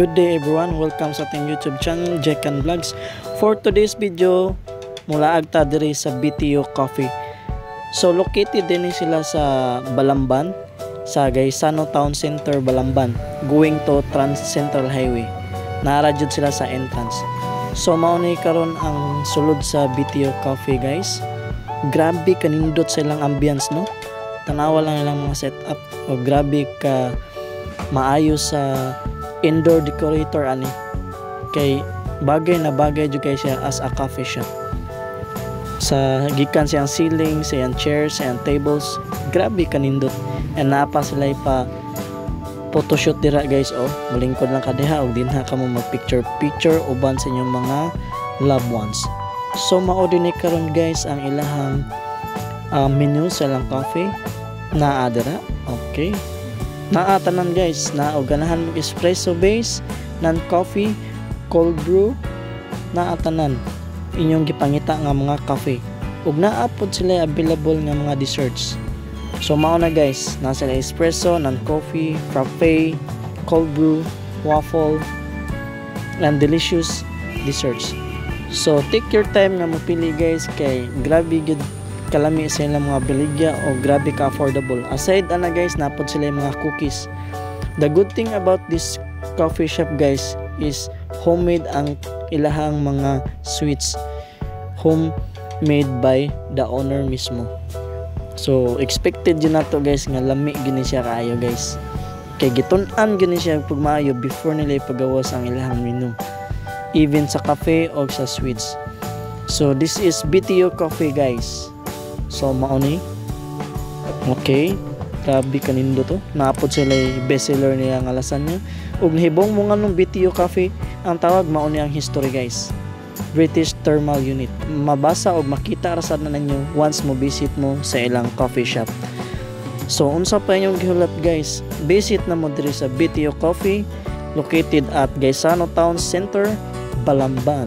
Good day everyone, welcome sa ating YouTube channel, Jekan Vlogs. For today's video, mula agta diri sa BTO Coffee. So located din sila sa Balamban, sa Gaisano Town Center, Balamban, going to Trans Central Highway. Naara jud sila sa entrance. So maunay karon ang sulod sa BTO Coffee guys. Grabe kanindot silang ambience no. Tanawa lang ilang mga setup o grabe ka maayo sa indoor decorator ani. Kay bagay na bagay jud kay siya as a coffee shop. Sa gikan siyang ceiling, siyang chairs, siyang tables, grabe kanindot. And napa sila pa photoshoot dira guys oh. Malingkod lang ka diha og dinha ka mo mag-picture uban sa inyong mga loved ones. So mao dinhi karon guys ang ilahang menu sa ilang coffee naa dira. Okay. Naa tanan guys, naa og ganahan mo espresso base, non-coffee, cold brew, naa tanan inyong gipangita nga mga coffee. Ug naa pod sila available nga mga desserts. So mao na guys, nasa espresso, non-coffee, frappe, cold brew, waffle, and delicious desserts. So take your time nga mopili guys kay grabe gud kalami sa ilang mga biligya o grabe ka affordable. Aside ana guys, napod sila yung mga cookies. The good thing about this coffee shop guys is homemade ang ilahang mga sweets. Homemade by the owner mismo. So expected yun na to guys nga lami gini siya kaayo guys. Kay gitun-an gini siya pag maayo before nila ipagawas ang ilahang menu. Even sa cafe o sa sweets. So this is BTO Coffee guys. So mauni. Okay. Grabe kanindo to. Naapod sila bestseller niya nga lasagna. Ug nahibong mo nga nung BTO Coffee, ang tawag mauni ang history guys. British Thermal Unit. Mabasa o makita ra sad na ninyo once mo visit mo sa ilang coffee shop. So unsa pa inyong gihulat guys? Visit na mo diri sa BTO Coffee located at Gaisano Town Center, Balamban.